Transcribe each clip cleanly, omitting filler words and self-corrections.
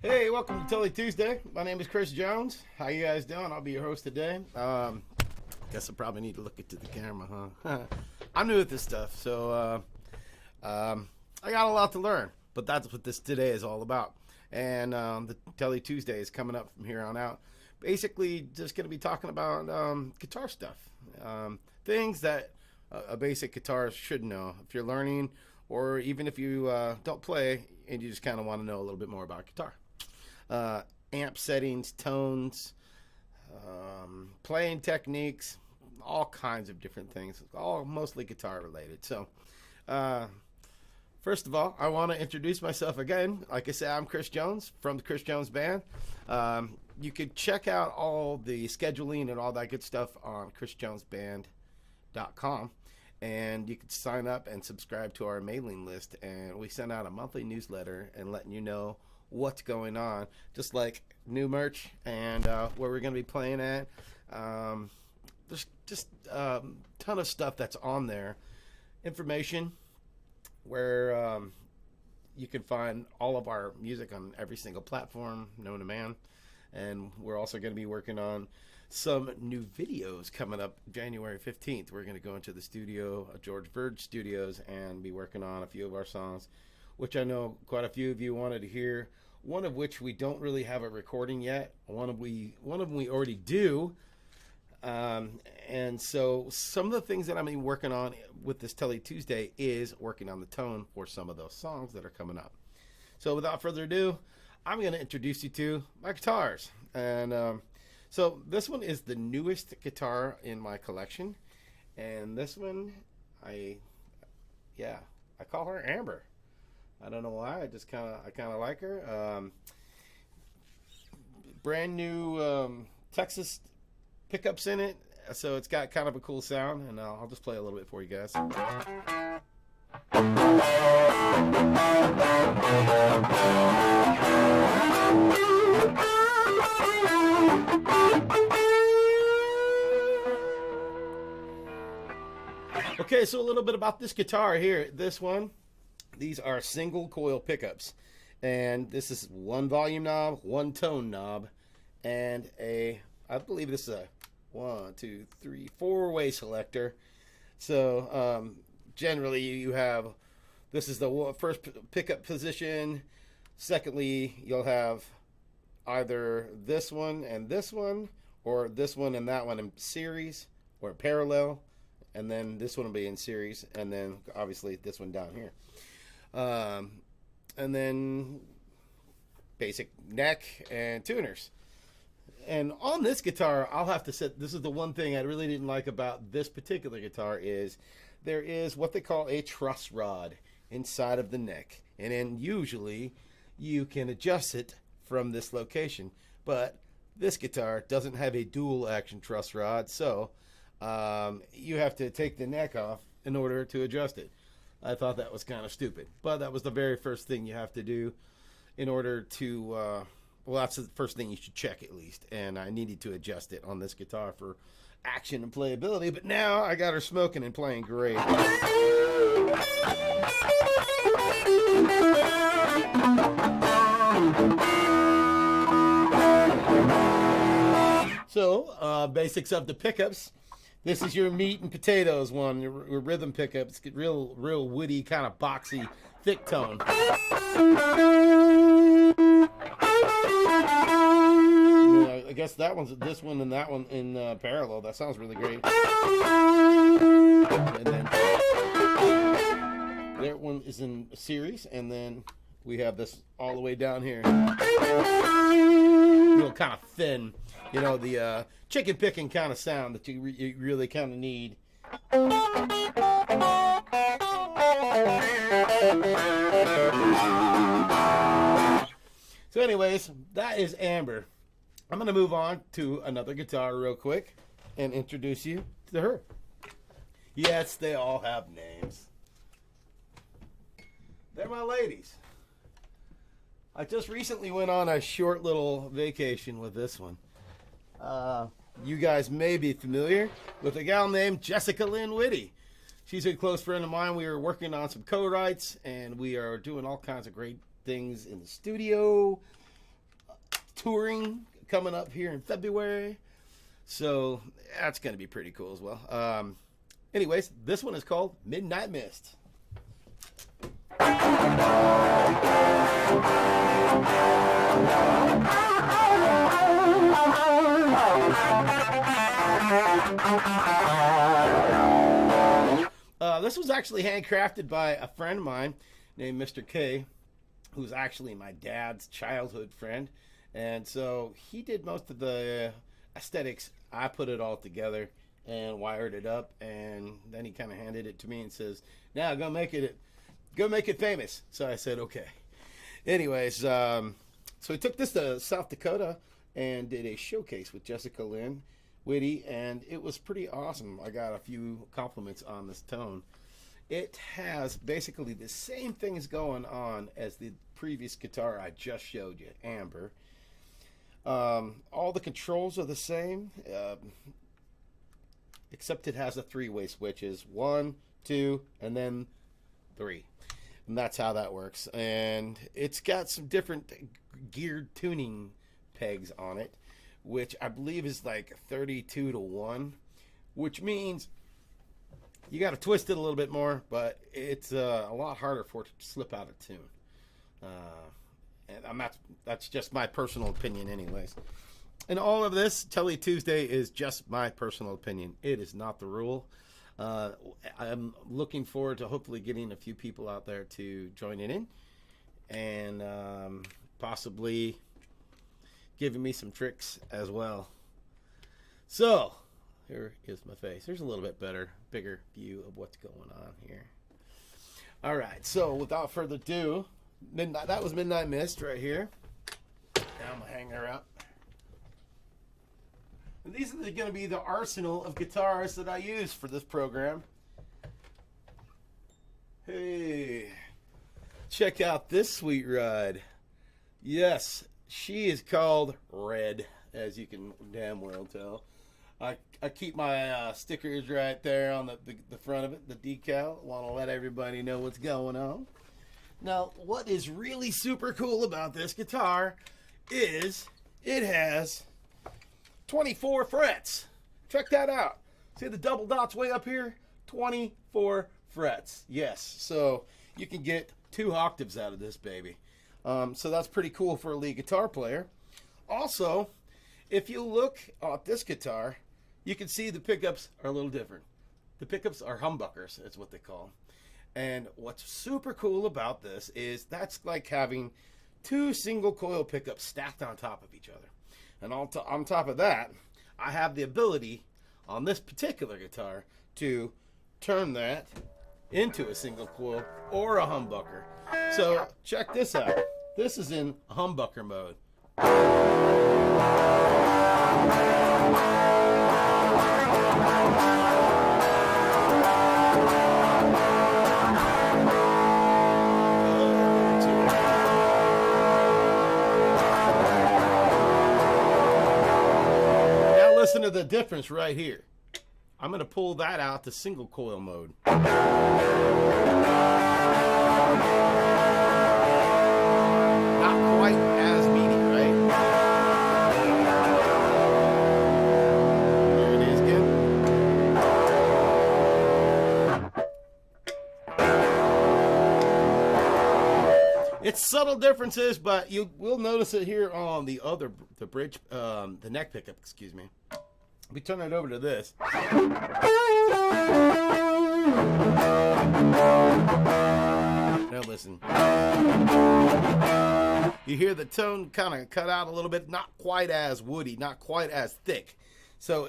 Hey, welcome to Tele Tuesday. My name is Chris Jones. How you guys doing? I'll be your host today. Guess I probably need to look into the camera, huh? I'm new at this stuff, so I got a lot to learn. But that's what this today is all about. And the Tele Tuesday is coming up from here on out. Basically, just going to be talking about guitar stuff, things that a basic guitarist should know if you're learning, or even if you don't play and you just kind of want to know a little bit more about guitar. Amp settings, tones, playing techniques, all kinds of different things, all mostly guitar related. So, first of all, I want to introduce myself again. Like I said, I'm Chris Jones from the Chris Jones Band. You could check out all the scheduling and all that good stuff on chrisjonesband.com. And you can sign up and subscribe to our mailing list. And we send out a monthly newsletter and letting you know what's going on, just like new merch and where we're going to be playing at. There's just a ton of stuff that's on there. Information where you can find all of our music on every single platform known to man. And we're also going to be working on some new videos coming up January 15th. We're going to go into the studio, George Verge Studios, and be working on a few of our songs, which I know quite a few of you wanted to hear. One of which we don't really have a recording yet. One of them we already do. And so some of the things that I'm going to be working on with this Tele Tuesday is working on the tone for some of those songs that are coming up. So without further ado, I'm going to introduce you to my guitars. And so this one is the newest guitar in my collection. And this one, I call her Amber. I don't know why. I kind of like her. Brand new Texas pickups in it, so it's got kind of a cool sound. And I'll just play a little bit for you guys. Okay, so a little bit about this guitar here. This one. These are single coil pickups, and this is one volume knob, one tone knob, and I believe this is a 4-way selector. So generally you have, this is the first pickup position. Secondly, you'll have either this one, or this one and that one in series or parallel, and then this one will be in series, and then obviously this one down here. And then basic neck and tuners. And on this guitar, I'll have to say, this is the one thing I really didn't like about this particular guitar is there is what they call a truss rod inside of the neck. And then usually you can adjust it from this location. But this guitar doesn't have a dual action truss rod, so you have to take the neck off in order to adjust it. I thought that was kind of stupid, but that was the very first thing you have to do in order to, well, that's the first thing you should check at least, and I needed to adjust it on this guitar for action and playability, but now I got her smoking and playing great. So, basics of the pickups. This is your meat and potatoes one, your rhythm pickup. It's real woody, kind of boxy, thick tone. Yeah, I guess that one's this one and that one in parallel. That sounds really great. And then that one is in series, and then we have this all the way down here. Real kind of thin, you know, the chicken picking kind of sound that you really kind of need. So anyways, that is Amber. I'm going to move on to another guitar real quick and introduce you to her. Yes, they all have names. They're my ladies. I just recently went on a short little vacation with this one. You guys may be familiar with a gal named Jessica Lynn Whitty. She's a close friend of mine. We are working on some co-writes, and we are doing all kinds of great things in the studio. touring coming up here in February. So that's going to be pretty cool as well. Anyways, this one is called Midnight Mist. This was actually handcrafted by a friend of mine named Mr. K, who's actually my dad's childhood friend. And so he did most of the aesthetics. I put it all together and wired it up, and then he kind of handed it to me and says, "Now go make it famous." So I said, okay. Anyways, so he took this to South Dakota and did a showcase with Jessica Lynn Whitty, and it was pretty awesome. I got a few compliments on this tone. It has basically the same things going on as the previous guitar I just showed you, Amber. All the controls are the same, except it has a three-way switches, 1, 2, and then 3. And that's how that works. And it's got some different geared tuning pegs on it, which I believe is like 32-1, which means you got to twist it a little bit more, but it's a lot harder for it to slip out of tune. And that's just my personal opinion anyways. And all of this, Tele Tuesday, is just my personal opinion. It is not the rule. I'm looking forward to hopefully getting a few people out there to join in and possibly giving me some tricks as well. So here is my face. There's a little bit bigger view of what's going on here. All right, so without further ado, that was Midnight Mist right here. Now I'm gonna hang her up. And these are going to be the arsenal of guitars that I use for this program. Hey, check out this sweet ride. Yes, she is called Red, as you can damn well tell. I keep my stickers right there on the front of it, the decal. Want to let everybody know what's going on. Now, what is really super cool about this guitar is it has 24 frets. Check that out. See the double dots way up here? 24 frets. Yes, so you can get 2 octaves out of this baby. So that's pretty cool for a lead guitar player. Also, if you look at this guitar, you can see the pickups are a little different. The pickups are humbuckers, is what they call them. And what's super cool about this is that's like having 2 single coil pickups stacked on top of each other. And on top of that, I have the ability on this particular guitar to turn that into a single coil or a humbucker. So check this out. This is in humbucker mode. Listen to the difference right here. I'm going to pull that out to single coil mode. Not quite as meaty, right? There it is again. It's subtle differences, but you will notice it here on the neck pickup, excuse me. We turn it over to this. Now listen. You hear the tone kind of cut out a little bit, not quite as woody, not quite as thick. So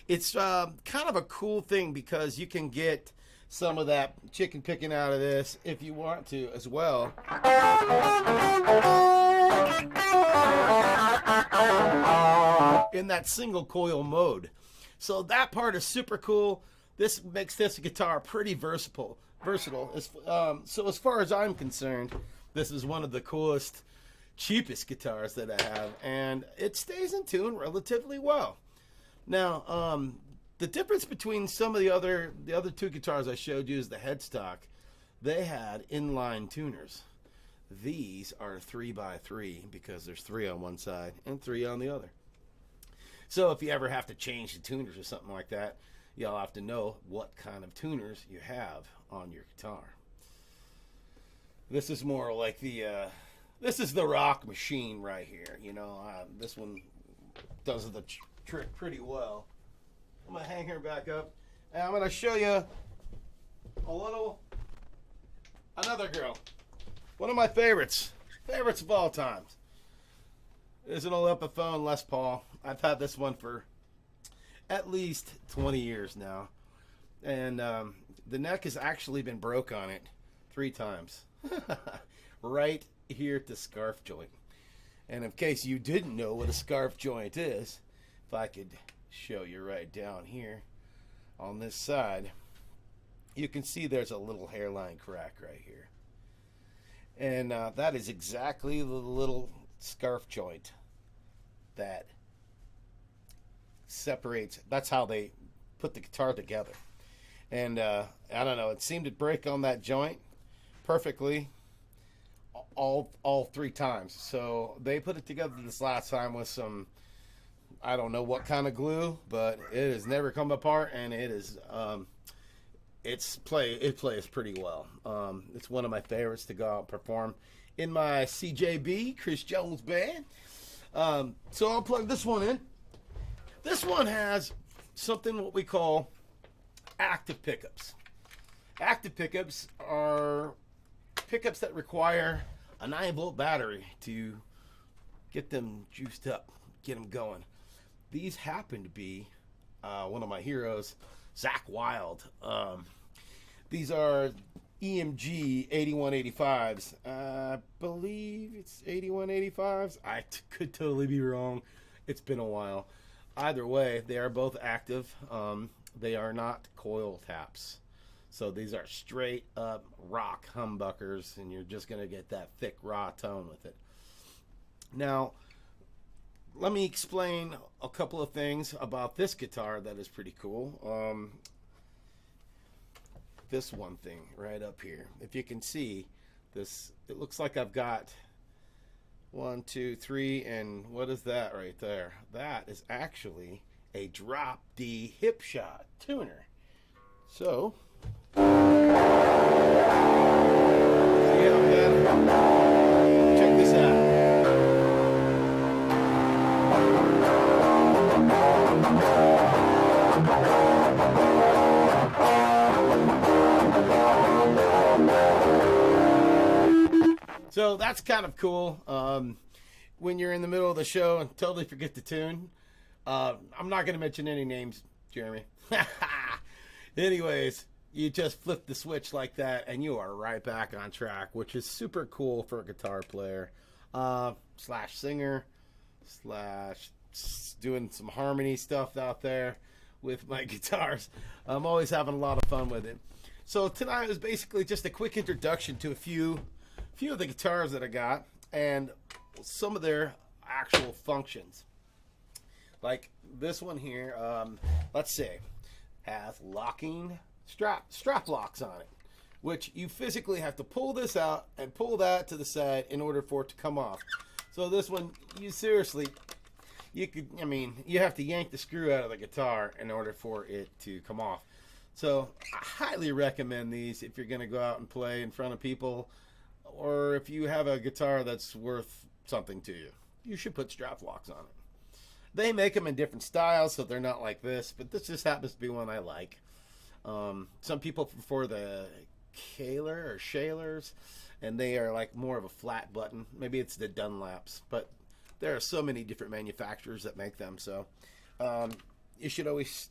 it's kind of a cool thing because you can get some of that chicken picking out of this if you want to as well. In that single coil mode. So that part is super cool. This makes this guitar pretty versatile. So as far as I'm concerned, this is one of the coolest, cheapest guitars that I have, and it stays in tune relatively well. Now, the difference between some of the other 2 guitars I showed you is the headstock. They had inline tuners. These are 3x3 because there's 3 on one side and 3 on the other. So if you ever have to change the tuners or something like that, you'll have to know what kind of tuners you have on your guitar. This is more like this is the rock machine right here. You know, this one does the trick pretty well. I'm going to hang her back up, and I'm going to show you another girl. One of my favorites of all times. Is an old Epiphone Les Paul. I've had this one for at least 20 years now. And the neck has actually been broke on it 3 times. Right here at the scarf joint. And in case you didn't know what a scarf joint is, if I could show you right down here on this side, you can see there's a little hairline crack right here. And that is exactly the little scarf joint that separates. That's how they put the guitar together. And I don't know, it seemed to break on that joint perfectly all 3 times. So they put it together this last time with some, I don't know what kind of glue, but it has never come apart, and it is it plays pretty well. It's one of my favorites to go out and perform in my CJB, Chris Jones Band. So I'll plug this one in. This one has something what we call active pickups. Active pickups are pickups that require a 9-volt battery to get them juiced up, get them going. These happen to be one of my heroes, Zach Wild. These are EMG 8185s. I believe it's 8185s. I could totally be wrong. It's been a while. Either way, they are both active. They are not coil taps. So these are straight up rock humbuckers, and you're just going to get that thick raw tone with it. Now, let me explain a couple of things about this guitar that is pretty cool. This one thing right up here. If you can see this, it looks like I've got 1, 2, 3, and what is that right there? That is actually a drop D hip shot tuner. So, see how bad? Check this out. So that's kind of cool. When you're in the middle of the show and totally forget to tune. I'm not going to mention any names, Jeremy. Anyways, you just flip the switch like that and you are right back on track, which is super cool for a guitar player, slash singer, slash doing some harmony stuff out there with my guitars. I'm always having a lot of fun with it. So tonight was basically just a quick introduction to a few of the guitars that I got and some of their actual functions. Like this one here, let's say, has locking strap locks on it, which you physically have to pull this out and pull that to the side in order for it to come off. So this one, you have to yank the screw out of the guitar in order for it to come off. So I highly recommend these if you're going to go out and play in front of people, or if you have a guitar that's worth something to you. You should put strap locks on it. They make them in different styles, so they're not like this, but this just happens to be one I like. Some people prefer the Kaler or Shalers, and they are like more of a flat button. Maybe it's the Dunlaps, but there are so many different manufacturers that make them. So you should always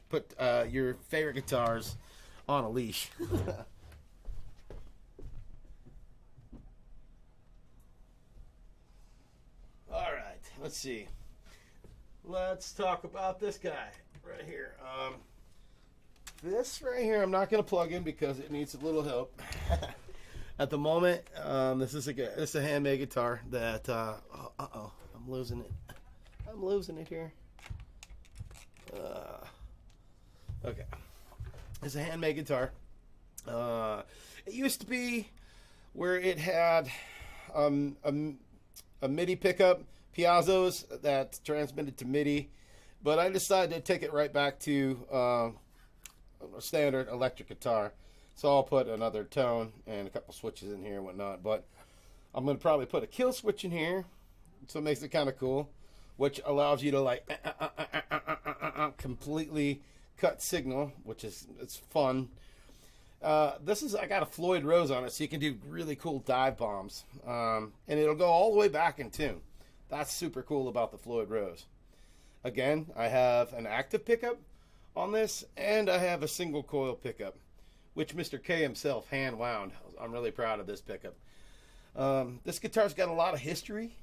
put your favorite guitars on a leash. All right, let's see. Let's talk about this guy right here. This right here, I'm not going to plug in because it needs a little help. At the moment, this is a handmade guitar that, I'm losing it. I'm losing it here. Okay. It's a handmade guitar. It used to be where it had a MIDI pickup, piazzos that transmitted to MIDI, but I decided to take it right back to a standard electric guitar. So I'll put another tone and a couple switches in here and whatnot, but I'm going to probably put a kill switch in here, so it makes it kind of cool, which allows you to like completely cut signal, which is it's fun. I got a Floyd Rose on it, so you can do really cool dive bombs, and it'll go all the way back in tune. That's super cool about the Floyd Rose. Again, I have an active pickup on this, and I have a single coil pickup, which Mr. K himself hand wound. I'm really proud of this pickup. This guitar's got a lot of history,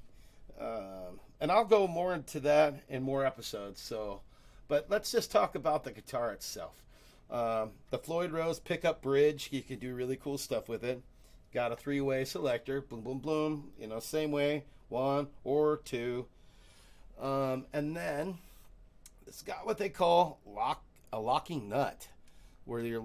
and I'll go more into that in more episodes. But let's just talk about the guitar itself. The Floyd Rose pickup bridge, you can do really cool stuff with it. Got a 3-way selector, boom, boom, boom, same way, 1 or 2. And then it's got what they call a locking nut, where your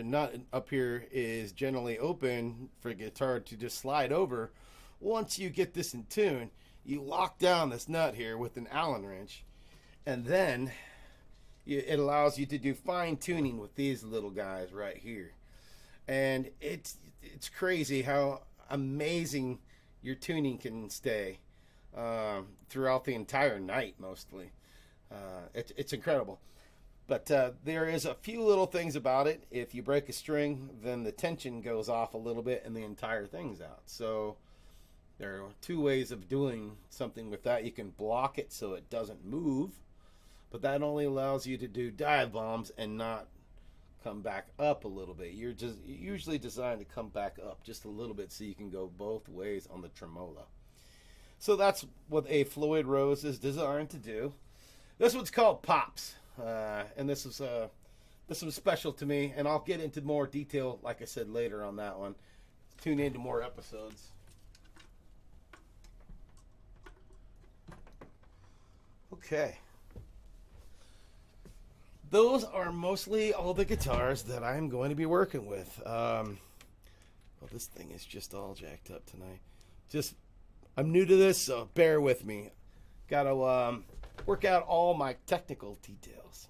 nut up here is generally open for the guitar to just slide over. Once you get this in tune, you lock down this nut here with an Allen wrench, and then it allows you to do fine tuning with these little guys right here. And it's crazy how amazing your tuning can stay throughout the entire night mostly. It's incredible. But there is a few little things about it. If you break a string, then the tension goes off a little bit and the entire thing's out. So there are 2 ways of doing something with that. You can block it so it doesn't move, but that only allows you to do dive bombs and not come back up a little bit. You're just usually designed to come back up just a little bit so you can go both ways on the tremolo. So that's what a Floyd Rose is designed to do. This one's called Pops, and this was special to me, and I'll get into more detail, like I said, later on that one. Tune into more episodes. Okay. Those are mostly all the guitars that I'm going to be working with. Well, this thing is just all jacked up tonight. I'm new to this, so bear with me. Got to work out all my technical details.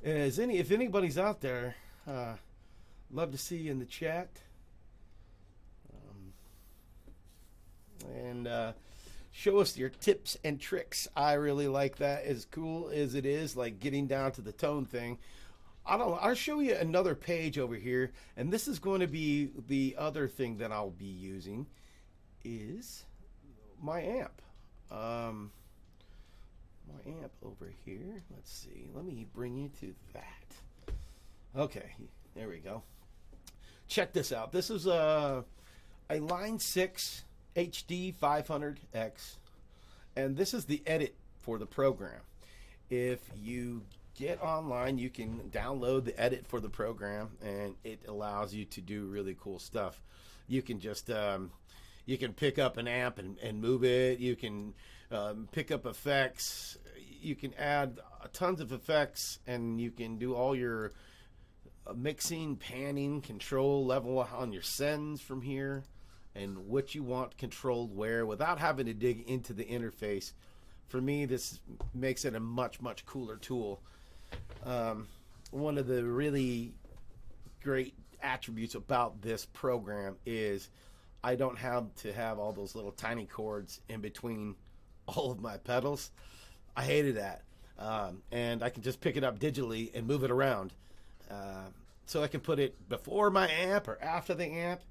If anybody's out there, love to see you in the chat. And show us your tips and tricks. I really like that. As cool as it is, like getting down to the tone thing. I'll show you another page over here, and this is going to be the other thing that I'll be using is my amp. My amp over here. Let's see. Let me bring you to that. Okay, there we go. Check this out. This is a Line 6 HD 500X, and this is the edit for the program. If you get online, you can download the edit for the program, and it allows you to do really cool stuff. You can just you can pick up an amp and move it. You can pick up effects. You can add tons of effects, and you can do all your mixing, panning, control level on your sends from here, and what you want controlled where without having to dig into the interface. For me, this makes it a much, much cooler tool. One of the really great attributes about this program is I don't have to have all those little tiny cords in between all of my pedals. I hated that. And I can just pick it up digitally and move it around. So I can put it before my amp or after the amp.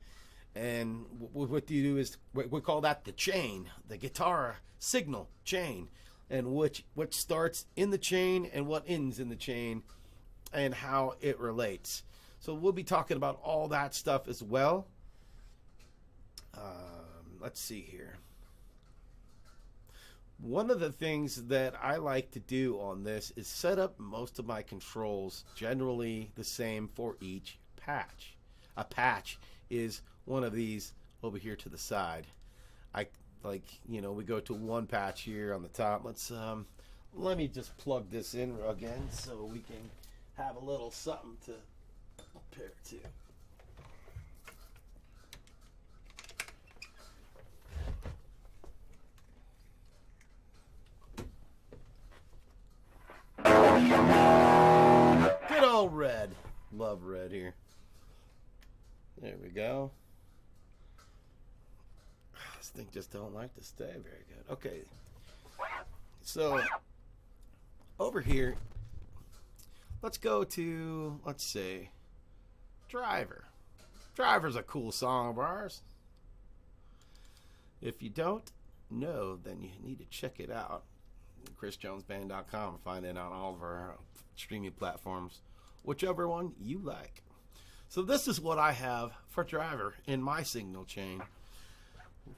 And what you do is we call that the chain, the guitar signal chain, and what starts in the chain and what ends in the chain and how it relates. So we'll be talking about all that stuff as well. Let's see here. One of the things that I like to do on this is set up most of my controls generally the same for each patch. A patch is one of these over here to the side. We go to one patch here on the top. Let me just plug this in again so we can have a little something to compare to. love red here. There we go. This thing just don't like to stay very good. Okay. So over here, let's go to, let's see, Driver. Driver's a cool song of ours. If you don't know, then you need to check it out. ChrisJonesBand.com. Find it on all of our streaming platforms, whichever one you like. So this is what I have for Driver in my signal chain.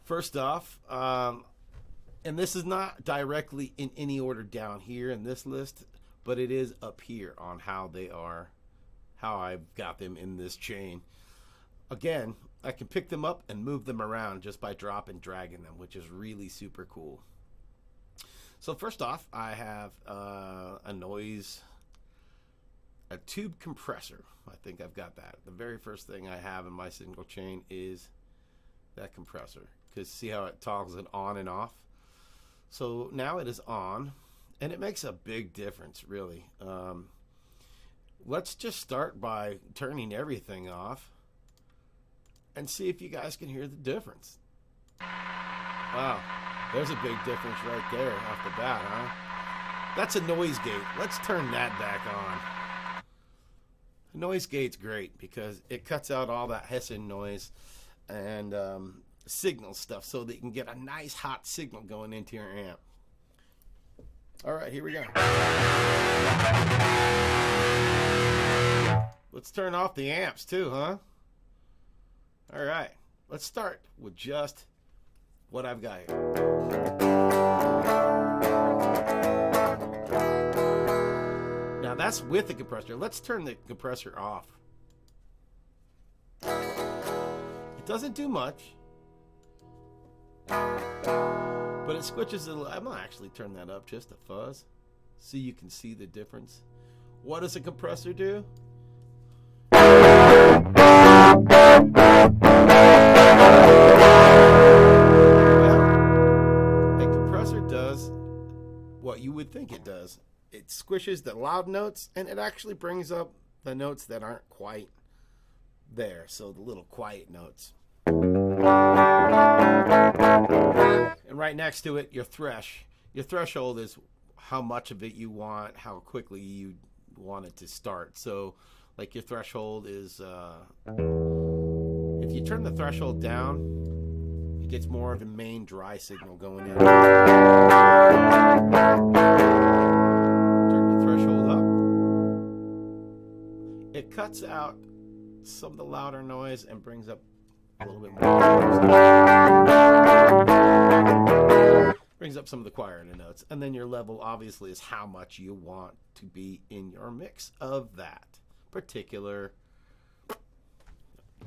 First off, and this is not directly in any order down here in this list, but it is up here on how they are, how I've got them in this chain. Again, I can pick them up and move them around just by drop and dragging them, which is really super cool. So first off, I have a tube compressor. I think I've got that. The very first thing I have in my signal chain is that compressor. Because see how it toggles it on and off? So now it is on, and it makes a big difference, really. Let's just start by turning everything off and see if you guys can hear the difference. Wow, there's a big difference right there off the bat, huh? That's a noise gate. Let's turn that back on. The noise gate's great because it cuts out all that hissing noise and signal stuff so that you can get a nice hot signal going into your amp. All right, here we go. Let's turn off the amps too, huh? All right, let's start with just what I've got here. Now that's with the compressor. Let's turn the compressor off. It doesn't do much, but it switches a little. I'm gonna actually turn that up just a fuzz so you can see the difference. What does a compressor do? Well, a compressor does what you would think it does. It squishes the loud notes, and it actually brings up the notes that aren't quite there, so the little quiet notes. And right next to it, your thresh. Your threshold is how much of it you want, how quickly you want it to start. So, like your threshold is, if you turn the threshold down, it gets more of the main dry signal going in. Turn the threshold up. It cuts out some of the louder noise and brings up a little bit more. Brings up some of the quieter notes. And then your level obviously is how much you want to be in your mix of that particular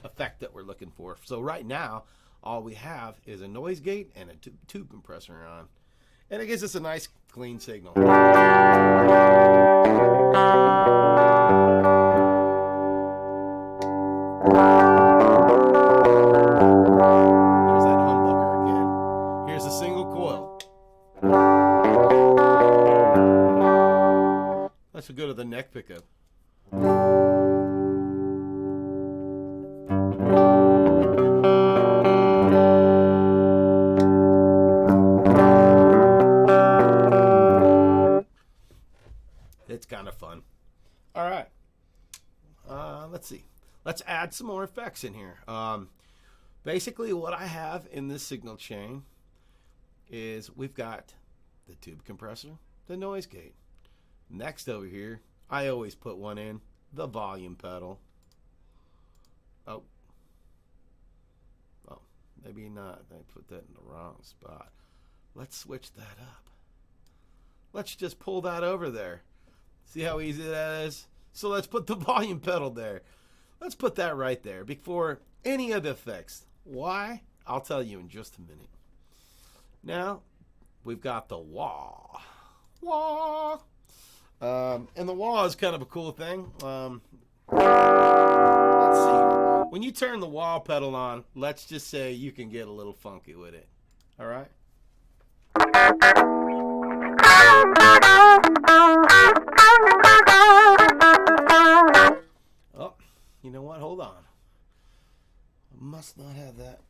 effect that we're looking for. So right now, all we have is a noise gate and a tube compressor on. And it gives us a nice clean signal. There's that humbucker again. Here's a single coil. Let's go to the neck pickup. It's kind of fun. All right. Let's see. Let's add some more effects in here. Basically, what I have in this signal chain is we've got the tube compressor, the noise gate. Next over here, I always put one in, the volume pedal. Oh, maybe not. I put that in the wrong spot. Let's switch that up. Let's just pull that over there. See how easy that is? So let's put the volume pedal there. Let's put that right there before any of the effects. Why? I'll tell you in just a minute. Now, we've got the wah. Wah. And the wah is kind of a cool thing. Let's see. When you turn the wah pedal on, let's just say you can get a little funky with it. All right? Oh, must not have that.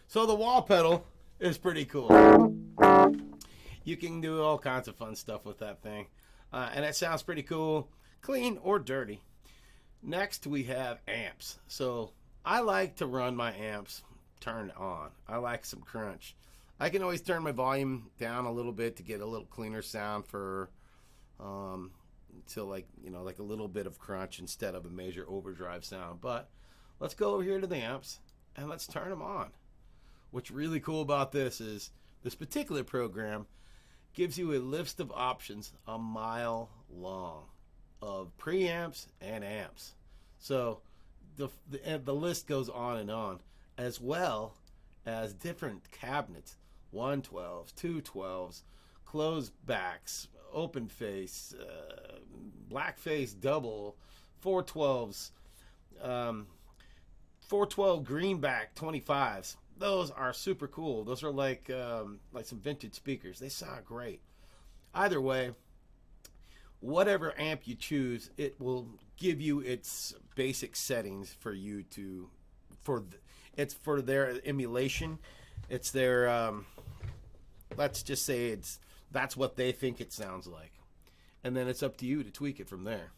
So the wall pedal is pretty cool. You can do all kinds of fun stuff with that thing. And it sounds pretty cool, clean or dirty. Next we have amps. So I like to run my amps turned on. I like some crunch. I can always turn my volume down a little bit to get a little cleaner sound for like a little bit of crunch instead of a major overdrive sound. But let's go over here to the amps and let's turn them on. What's really cool about this is this particular program gives you a list of options a mile long of preamps and amps. So the list goes on and on, as well as different cabinets, 112s, 212s, closed backs, open face, black face double, 412s, 412 greenback 25s. Those are super cool. Those are like some vintage speakers. They sound great. Either way, whatever amp you choose, it will give you its basic settings for you to it's for their emulation. It's their let's just say that's what they think it sounds like, and then it's up to you to tweak it from there.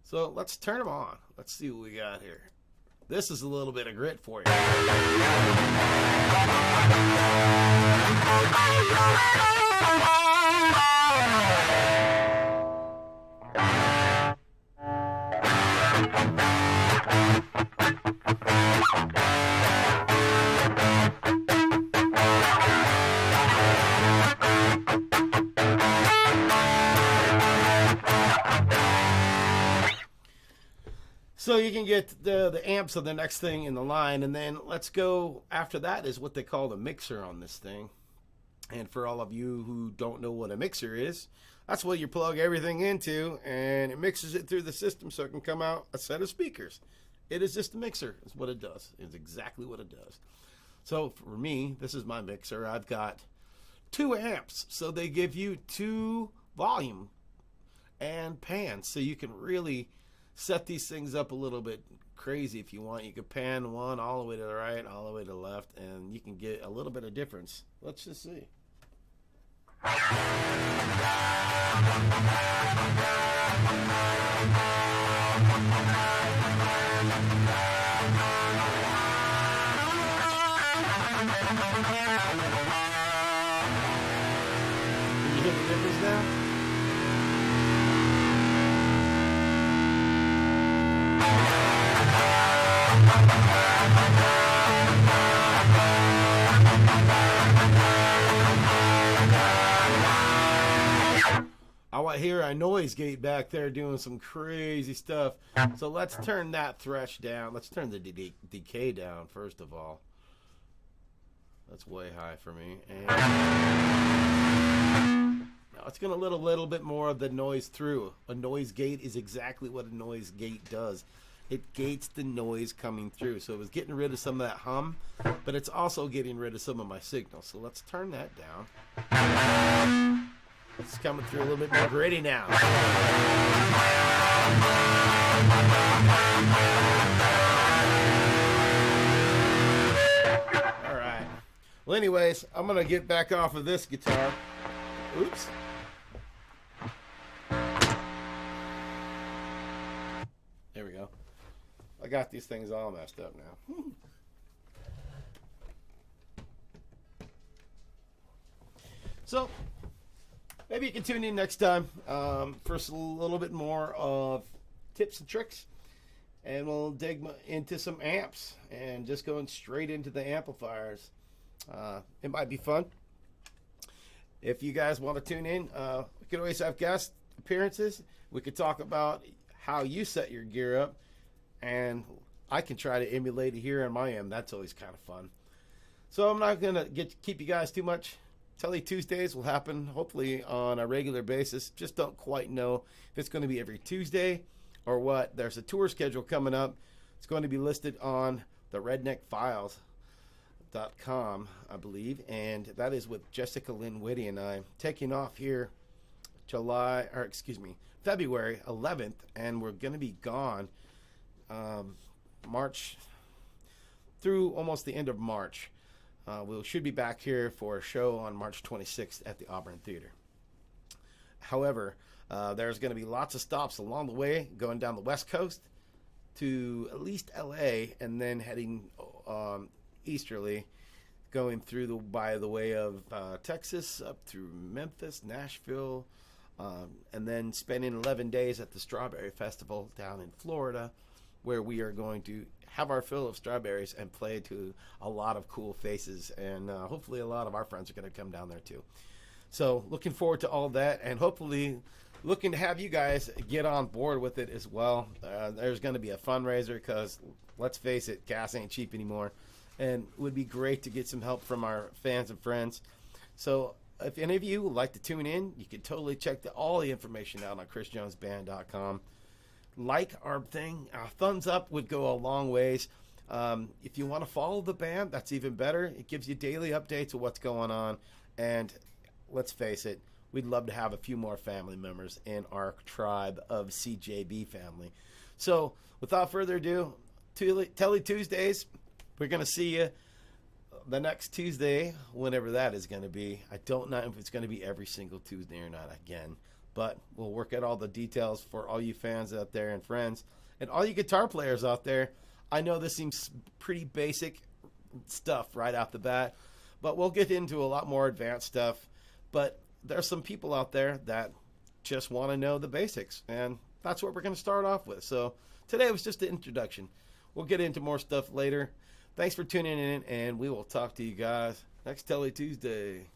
So let's turn them on. Let's see what we got here. This is a little bit of grit for you. So you can get the amps of the next thing in the line, and then let's go after that is what they call the mixer on this thing. And for all of you who don't know what a mixer is, that's what you plug everything into, and it mixes it through the system so it can come out a set of speakers. It is just a mixer. It's what it does. It's exactly what it does. So for me, this is my mixer. I've got 2 amps, so they give you 2 volume and pans, so you can really set these things up a little bit crazy if you want. You can pan one all the way to the right, all the way to the left, and you can get a little bit of difference. Let's just see. Can you hear the difference now? I hear a noise gate back there doing some crazy stuff. So let's turn that thresh down. Let's turn the decay down first of all. That's way high for me. And now it's going to let a little bit more of the noise through. A noise gate is exactly what a noise gate does. It gates the noise coming through. So it was getting rid of some of that hum, but it's also getting rid of some of my signal. So let's turn that down. It's coming through a little bit more gritty now. All right. Well, anyways, I'm going to get back off of this guitar. Oops. There we go. I got these things all messed up now. So, maybe you can tune in next time for a little bit more of tips and tricks. And we'll dig into some amps and just going straight into the amplifiers. It might be fun. If you guys want to tune in, we could always have guest appearances. We could talk about how you set your gear up. And I can try to emulate it here on my amp. That's always kind of fun. So I'm not going to keep you guys too much. Tele Tuesdays will happen hopefully on a regular basis. Just don't quite know if it's going to be every Tuesday or what. There's a tour schedule coming up. It's going to be listed on the redneckfiles.com, I believe, and that is with Jessica Lynn Whitty and I taking off here February 11th, and we're going to be gone March through almost the end of March. We should be back here for a show on March 26th at the Auburn Theater. However, there's going to be lots of stops along the way, going down the West Coast to at least LA, and then heading easterly, going through by the way of Texas up through Memphis, Nashville, and then spending 11 days at the Strawberry Festival down in Florida, where we are going to have our fill of strawberries and play to a lot of cool faces, and hopefully a lot of our friends are going to come down there too. So looking forward to all that, and hopefully looking to have you guys get on board with it as well. There's going to be a fundraiser because, let's face it, gas ain't cheap anymore, and it would be great to get some help from our fans and friends. So if any of you would like to tune in, you can totally check all the information out on chrisjonesband.com. Like our thing, thumbs up would go a long ways. If you want to follow the band, that's even better. It gives you daily updates of what's going on. And let's face it, we'd love to have a few more family members in our tribe of CJB family. So without further ado, Tele Tuesdays, we're going to see you the next Tuesday, whenever that is going to be. I don't know if it's going to be every single Tuesday or not again, but we'll work out all the details for all you fans out there and friends and all you guitar players out there. I know this seems pretty basic stuff right off the bat, but we'll get into a lot more advanced stuff. But there's some people out there that just want to know the basics, and that's what we're going to start off with. So today was just an introduction. We'll get into more stuff later. Thanks for tuning in, and we will talk to you guys next Tele Tuesday.